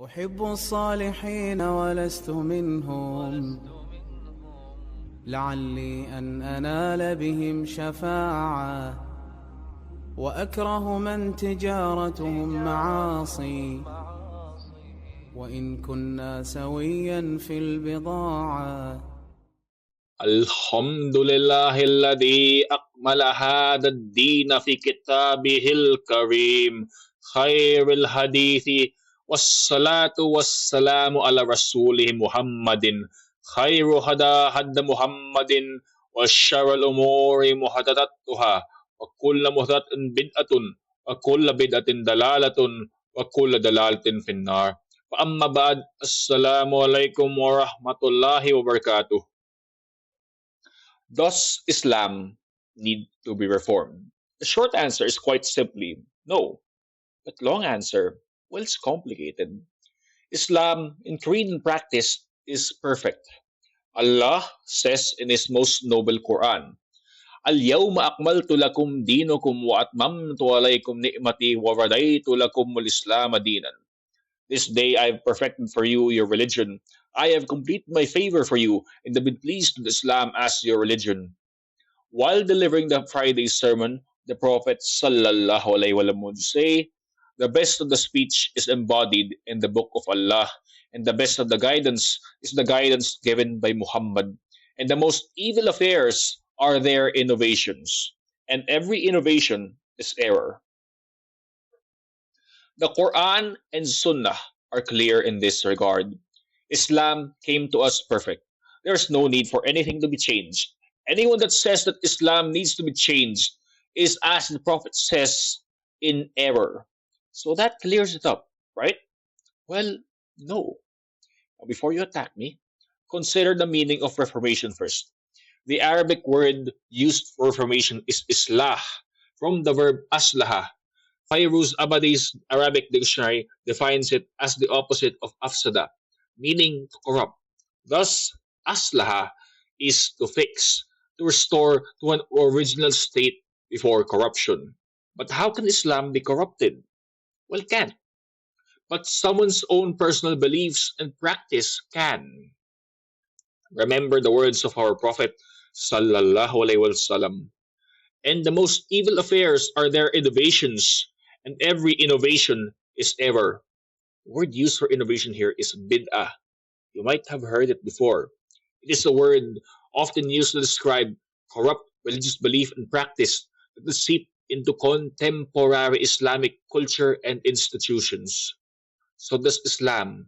أحب الصالحين ولست منهم لعلي أن أنال بهم شفاعة وأكره من تجارتهم معاصي وإن كنا سويا في البضاعة. الحمد لله الذي أكمل هذا الدين في كتابه الكريم خير الحديث والصلاة والسلام على رسوله محمد خير هدى محمد وشر الأمور محدثاتها وكل محدثة بدعة وكل بدعة ضلالة وكل ضلالة في النار. فأما بعد، السلام عليكم ورحمة الله وبركاته. Does Islam need to be reformed? The short answer is quite simply no. But long answer, well, it's complicated. Islam, in creed and practice, is perfect. Allah says in His most noble Quran, Al-yawma akmaltu lakum dinukum wa atmamtu alaykum ni'mati wa radaytu lakum al-islam dinan. This day I have perfected for you your religion. I have completed my favor for you and have been pleased with Islam as your religion. While delivering the Friday sermon, the Prophet sallallahu alaihi wasallam would say, "The best of the speech is embodied in the Book of Allah, and the best of the guidance is the guidance given by Muhammad. And the most evil affairs are their innovations, and every innovation is error." The Quran and Sunnah are clear in this regard. Islam came to us perfect. There is no need for anything to be changed. Anyone that says that Islam needs to be changed is, as the Prophet says, in error. So that clears it up, right? Well, no. Now, before you attack me, consider the meaning of reformation first. The Arabic word used for reformation is islah, from the verb aslaha. Fairuz Abadi's Arabic dictionary defines it as the opposite of afsada, meaning to corrupt. Thus, aslaha is to fix, to restore to an original state before corruption. But how can Islam be corrupted? Well, it can't. But someone's own personal beliefs and practice can. Remember the words of our Prophet sallallahu alaihi wasallam. And the most evil affairs are their innovations, and every innovation is error. The word used for innovation here is bid'ah. You might have heard it before. It is a word often used to describe corrupt religious belief and practice that has seeped into contemporary Islamic culture and institutions. So does Islam,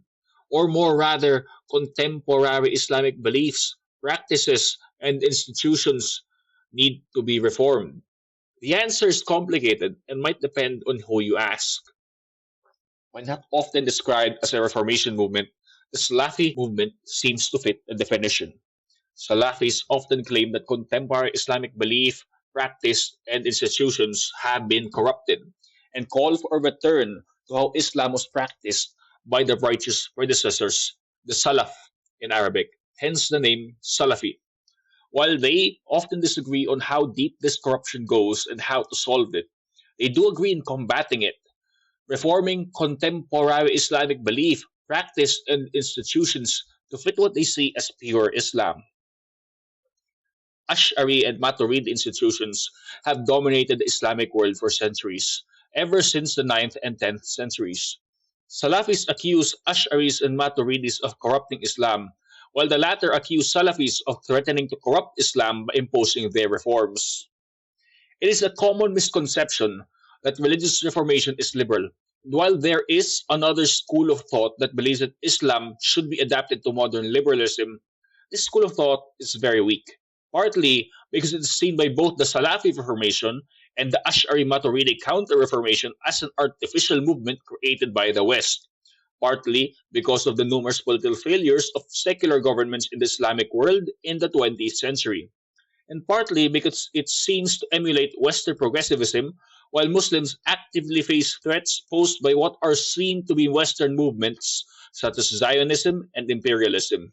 or more rather, contemporary Islamic beliefs, practices, and institutions need to be reformed? The answer is complicated and might depend on who you ask. When not often described as a Reformation movement, the Salafi movement seems to fit the definition. Salafis often claim that contemporary Islamic belief, practice, and institutions have been corrupted and call for a return to how Islam was practiced by the righteous predecessors, the Salaf in Arabic, hence the name Salafi. While they often disagree on how deep this corruption goes and how to solve it, they do agree in combating it, reforming contemporary Islamic belief, practice, and institutions to fit what they see as pure Islam. Ash'ari and Maturidi institutions have dominated the Islamic world for centuries, ever since the 9th and 10th centuries. Salafis accuse Ash'aris and Maturidis of corrupting Islam, while the latter accuse Salafis of threatening to corrupt Islam by imposing their reforms. It is a common misconception that religious reformation is liberal, while there is another school of thought that believes that Islam should be adapted to modern liberalism. This school of thought is very weak, partly because it is seen by both the Salafi Reformation and the Ash'ari Maturidi Counter-Reformation as an artificial movement created by the West, partly because of the numerous political failures of secular governments in the Islamic world in the 20th century, and partly because it seems to emulate Western progressivism while Muslims actively face threats posed by what are seen to be Western movements such as Zionism and imperialism.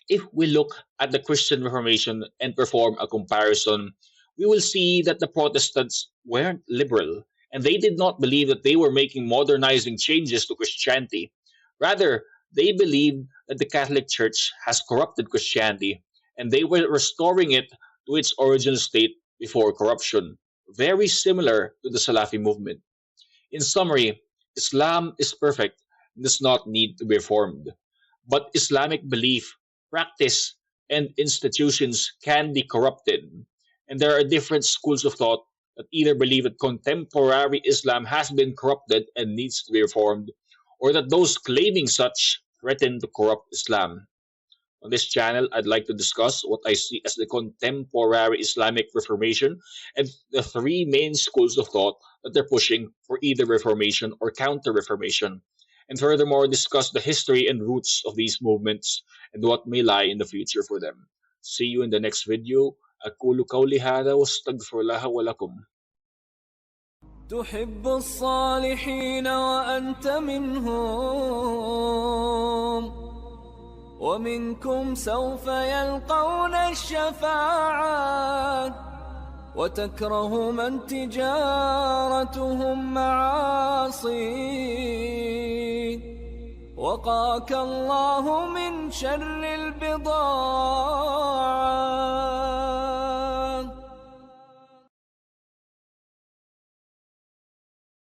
If we look at the Christian Reformation and perform a comparison, we will see that the Protestants weren't liberal And they did not believe that they were making modernizing changes to Christianity. Rather, they believed that the Catholic Church has corrupted Christianity and they were restoring it to its original state before corruption, very similar to the Salafi movement. In summary, Islam is perfect and does not need to be reformed. But Islamic belief, practice, and institutions can be corrupted. And there are different schools of thought that either believe that contemporary Islam has been corrupted and needs to be reformed, or that those claiming such threaten to corrupt Islam. On this channel, I'd like to discuss what I see as the contemporary Islamic Reformation and the three main schools of thought that they're pushing for either Reformation or Counter Reformation, and furthermore discuss the history and roots of these movements and what may lie in the future for them. See you in the next video. أقول قولي هذا واستغفر الله ولكم. تحب الصالحين وأنت منهم ومنكم سوف يلقون الشفاعة وتكره من تجارتهم معاصي وقاك الله من شر البضاعة